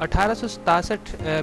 1867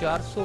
400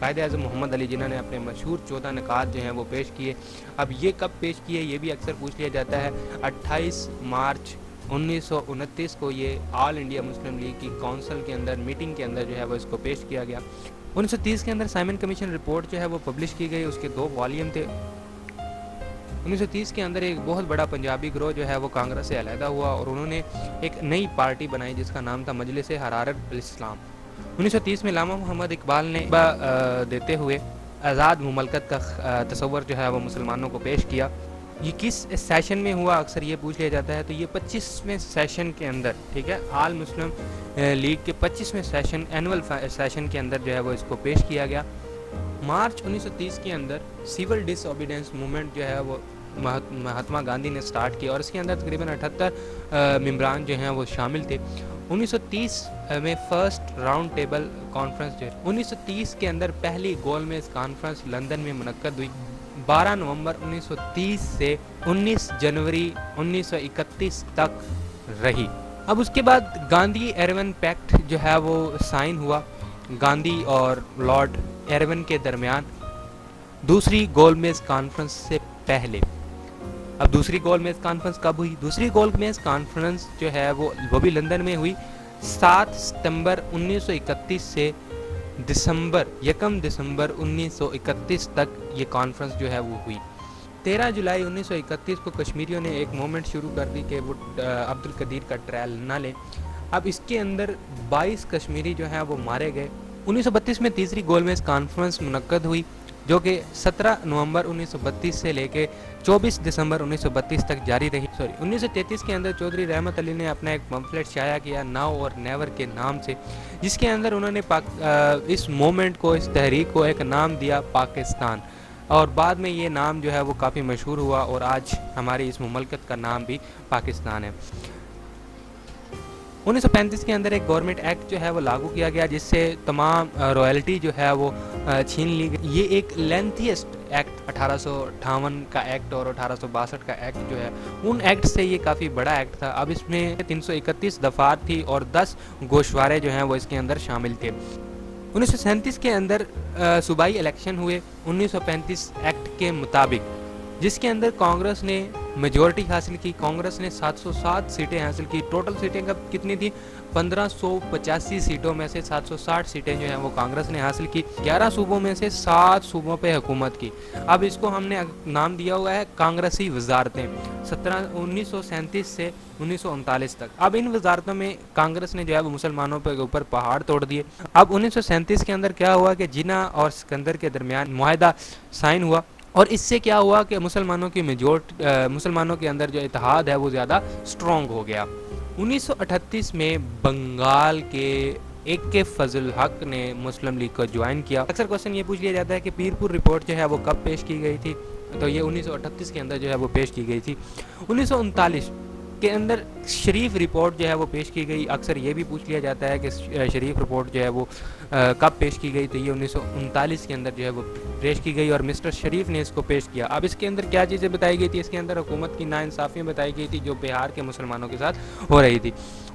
قائد اعظم محمد علی جناح نے اپنے مشہور 14 نکات جو ہیں وہ پیش کیے. اب یہ کب پیش کیے یہ بھی اکثر پوچھ لیا جاتا ہے. 28 مارچ 1929 کو یہ آل انڈیا مسلم لیگ کی کونسل کے اندر میٹنگ کے اندر جو ہے وہ اس کو پیش کیا گیا. 1930 کے اندر سائمن کمیشن رپورٹ جو ہے وہ پبلش کی گئی, اس کے 2 والیوم تھے. 1930 کے اندر ایک بہت بڑا پنجابی گروہ جو ہے وہ کانگریس سے علیحدہ ہوا اور انہوں نے ایک نئی پارٹی بنائی جس کا نام تھا مجلس حرارت الاسلام. 1930 میں علامہ محمد اقبال نے دیتے ہوئے آزاد مملکت کا تصور جو ہے وہ مسلمانوں کو پیش کیا. یہ کس سیشن میں ہوا اکثر یہ پوچھ لیا جاتا ہے, تو یہ 25ویں سیشن کے اندر, ٹھیک ہے, آل مسلم لیگ کے 25ویں سیشن اینول سیشن کے اندر جو ہے وہ اس کو پیش کیا گیا. مارچ 1930 کے اندر سول ڈس اوبیڈینس موومنٹ جو ہے وہ مہاتما گاندھی نے سٹارٹ کیا اور اس کے اندر تقریباً 78 ممبران جو ہیں وہ شامل تھے. 1930 میں فرسٹ راؤنڈ ٹیبل کانفرنس جو ہے 1930 کے اندر پہلی گول میز کانفرنس لندن میں منعقد ہوئی. 12 نومبر 1930 سے 19 جنوری 1931 تک رہی. اب اس کے بعد گاندھی ایرون پیکٹ جو ہے وہ سائن ہوا گاندھی اور لارڈ ایرون کے درمیان دوسری گول میز کانفرنس سے پہلے. اب دوسری گول میز کانفرنس کب ہوئی؟ دوسری گول میز کانفرنس جو ہے وہ بھی لندن میں ہوئی. 7 ستمبر 1931 سے یکم دسمبر 1931 تک یہ کانفرنس جو ہے وہ ہوئی. 13 جولائی 1931 کو کشمیریوں نے ایک موومنٹ شروع کر دی کہ وہ عبد القدیر کا ٹرائل نہ لیں. اب اس کے اندر 22 کشمیری جو ہیں وہ مارے گئے. 1932 میں تیسری گول میز کانفرنس منعقد ہوئی جو کہ 17 نومبر 1932 سے لے کے 24 دسمبر 1932 تک جاری رہی. 1933 کے اندر چودھری رحمت علی نے اپنا ایک پمفلٹ شائع کیا ناؤ اور نیور کے نام سے, جس کے اندر انہوں نے اس موومنٹ کو, اس تحریک کو ایک نام دیا پاکستان, اور بعد میں یہ نام جو ہے وہ کافی مشہور ہوا اور آج ہماری اس مملکت کا نام بھی پاکستان ہے. 1935 کے اندر ایک گورنمنٹ ایکٹ جو ہے وہ لاگو کیا گیا جس سے تمام رائلٹی جو ہے وہ چھین لی گئی. یہ ایک لینتھیسٹ ایکٹ 1858 کا ایکٹ اور 1862 کا ایکٹ جو ہے ان ایکٹ سے یہ کافی بڑا ایکٹ تھا. اب اس میں 331 دفعات تھی اور 10 گوشوارے جو ہیں وہ اس کے اندر شامل تھے. 1937 کے اندر صوبائی الیکشن ہوئے 1935 ایکٹ کے مطابق, جس کے اندر کانگریس نے میجورٹی حاصل کی. کانگریس نے 707 سیٹیں حاصل کی. ٹوٹل سیٹیں کتنی تھی؟ 1585 سیٹوں میں سے 760 سیٹیں جو ہیں وہ کانگریس نے حاصل کی. 11 صوبوں میں سے 7 صوبوں پہ حکومت کی. اب اس کو ہم نے نام دیا ہوا ہے کانگریسی وزارتیں 1937 سے 1939 تک. اب ان وزارتوں میں کانگریس نے جو ہے وہ مسلمانوں پہ اوپر پہاڑ توڑ دیے. اب 1937 کے اندر کیا ہوا کہ جناح اور سکندر کے درمیان معاہدہ سائن ہوا اور اس سے کیا ہوا کہ مسلمانوں کے اندر جو اتحاد ہے وہ زیادہ سٹرونگ ہو گیا. 1938 میں بنگال کے کے فضل حق نے مسلم لیگ کو جوائن کیا. اکثر کوشچن یہ پوچھ لیا جاتا ہے کہ پیر پور رپورٹ جو ہے وہ کب پیش کی گئی تھی, تو یہ 1938 کے اندر جو ہے وہ پیش کی گئی تھی. 1939 کے اندر شریف رپورٹ جو ہے وہ پیش کی گئی. اکثر یہ بھی پوچھ لیا جاتا ہے کہ شریف رپورٹ جو ہے وہ کب پیش کی گئی, تو یہ 1939 کے اندر جو ہے وہ پیش کی گئی اور مسٹر شریف نے اس کو پیش کیا. اب اس کے اندر کیا چیزیں بتائی گئی تھی؟ اس کے اندر حکومت کی ناانصافیاں بتائی گئی تھی جو بہار کے مسلمانوں کے ساتھ ہو رہی تھی.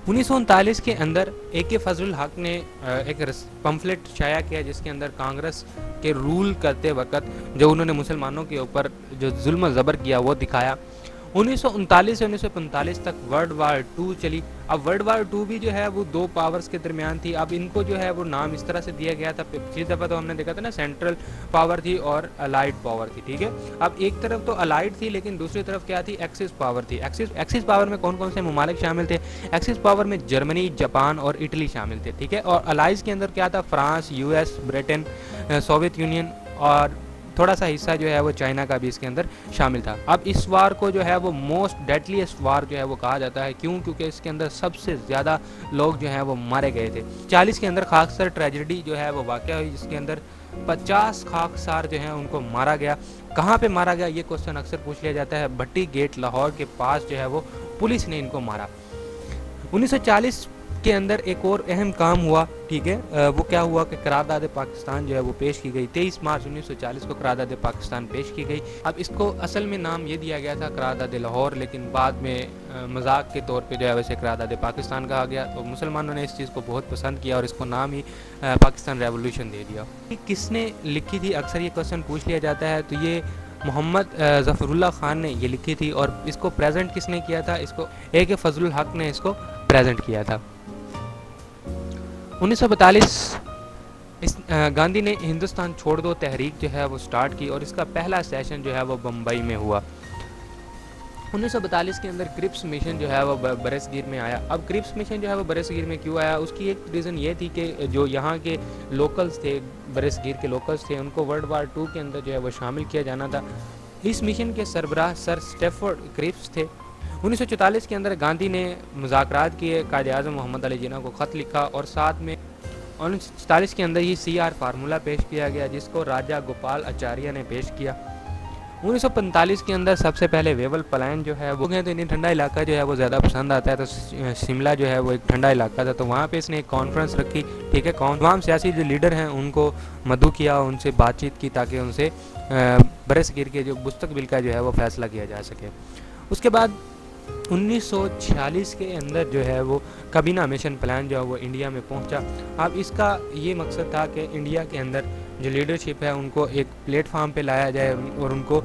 1939 کے اندر کے فضل الحق نے ایک پمفلٹ شائع کیا جس کے اندر کانگریس کے رول کرتے وقت جو انہوں نے مسلمانوں کے اوپر جو ظلم و زبر کیا وہ دکھایا. 1939 سے 1945 تک ورلڈ وار 2 چلی. اب ورلڈ وار 2 بھی جو ہے وہ 2 پاورز کے درمیان تھی. اب ان کو جو ہے وہ نام اس طرح سے دیا گیا تھا, پچھلی دفعہ تو ہم نے دیکھا تھا نا سینٹرل پاور تھی اور الائڈ پاور تھی, ٹھیک ہے. اب ایک طرف تو الائڈ تھی لیکن دوسری طرف کیا تھی؟ ایکسس پاور تھی. ایکسس پاور میں کون کون سے ممالک شامل تھے؟ ایکسس پاور میں جرمنی, جاپان اور اٹلی شامل تھے, ٹھیک ہے. اور الائز کے اندر کیا تھا؟ France, U S, Britain, Soviet Union اور تھوڑا سا حصہ جو ہے وہ چائنا کا بھی اس کے اندر شامل تھا. اب اس وار کو جو ہے وہ موسٹ ڈیڈلیسٹ وار جو ہے وہ کہا جاتا ہے. کیوں؟ کیونکہ اس کے اندر سب سے زیادہ لوگ جو ہیں وہ مارے گئے تھے. 40 کے اندر خاکسار ٹریجڈی جو ہے وہ واقع ہوئی جس کے اندر 50 خاکسار جو ہیں ان کو مارا گیا. کہاں پہ مارا گیا یہ کوشچن اکثر پوچھ لیا جاتا ہے. بھٹی گیٹ لاہور کے پاس جو ہے وہ پولیس نے ان کو مارا. 1940 کے اندر ایک اور اہم کام ہوا، ٹھیک ہے، وہ کیا ہوا کہ قرارداد پاکستان جو ہے وہ پیش کی گئی 23 مارچ 1940 کو قرارداد پاکستان پیش کی گئی۔ اب اس کو اصل میں نام یہ دیا گیا تھا قرارداد لاہور، لیکن بعد میں مذاق کے طور پہ جو ہے ویسے قرارداد پاکستان کہا گیا، تو مسلمانوں نے اس چیز کو بہت پسند کیا اور اس کو نام ہی پاکستان ریولوشن دے دیا۔ کس نے لکھی تھی، اکثر یہ کوسچن پوچھ لیا جاتا ہے، تو یہ محمد ظفر اللہ خان نے یہ لکھی تھی، اور اس کو پریزنٹ کس نے کیا تھا، اس کو اے کے فضل الحق نے اس کو پریزنٹ کیا تھا۔ 1942 گاندھی نے ہندوستان چھوڑ دو تحریک جو ہے وہ سٹارٹ کی، اور اس کا پہلا سیشن جو ہے وہ بمبئی میں ہوا۔ 1942 کے اندر کرپس مشن جو ہے وہ برصغیر میں آیا۔ اب کرپس مشن جو ہے وہ برصغیر میں کیوں آیا، اس کی ایک ریزن یہ تھی کہ جو یہاں کے لوکلز تھے، برصغیر کے لوکلز تھے، ان کو ورلڈ وار 2 کے اندر جو ہے وہ شامل کیا جانا تھا۔ اس مشن کے سربراہ سر اسٹیفورڈ کرپس تھے۔ 1944 کے اندر گاندھی نے مذاکرات کیے، قائد اعظم محمد علی جناح کو خط لکھا، اور ساتھ میں 1944 کے اندر یہ CR فارمولہ پیش کیا گیا، جس کو راجہ گوپال آچاریہ نے پیش کیا۔ 1945 کے اندر سب سے پہلے ویول پلان جو ہے وہ تو انہیں ٹھنڈا علاقہ جو ہے وہ زیادہ پسند آتا ہے، تو شملہ جو ہے وہ ایک ٹھنڈا علاقہ تھا، تو وہاں پہ اس نے ایک کانفرنس رکھی، ٹھیک ہے، تمام سیاسی جو لیڈر ہیں ان کو مدعو کیا، ان سے بات چیت کی تاکہ ان سے برصغیر کے جو مستقبل کا جو ہے وہ فیصلہ کیا جا سکے۔ اس کے بعد 1946 کے اندر جو ہے وہ کابینہ مشن پلان جو ہے وہ انڈیا میں پہنچا۔ اب اس کا یہ مقصد تھا کہ انڈیا کے اندر جو لیڈرشپ ہے ان کو ایک پلیٹ فارم پہ لایا جائے اور ان کو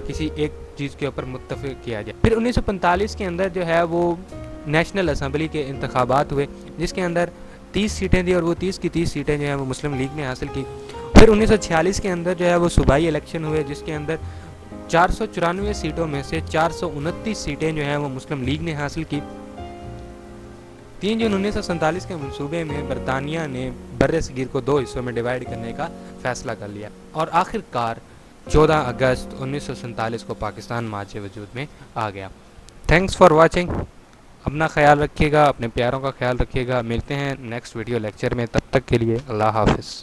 کسی ایک چیز کے اوپر متفق کیا جائے۔ پھر 1945 کے اندر جو ہے وہ نیشنل اسمبلی کے انتخابات ہوئے، جس کے اندر 30 سیٹیں تھیں، اور وہ 30 کی 30 سیٹیں جو ہیں وہ مسلم لیگ نے حاصل کی۔ پھر 1946 کے اندر جو ہے وہ صوبائی الیکشن ہوئے، جس کے اندر 494 سیٹوں میں سے 429 سیٹیں جو ہیں وہ مسلم لیگ نے حاصل کی۔ 3 جون 1947 کے منصوبے میں برطانیہ نے برصغیر کو 2 حصوں میں ڈیوائیڈ کرنے کا فیصلہ کر لیا، اور آخر کار 14 اگست 1947 کو پاکستان مارچ وجود میں آ گیا۔ تھینکس فار واچنگ، اپنا خیال رکھیے گا، اپنے پیاروں کا خیال رکھیے گا، ملتے ہیں نیکسٹ ویڈیو لیکچر میں، تب تک کے لیے اللہ حافظ۔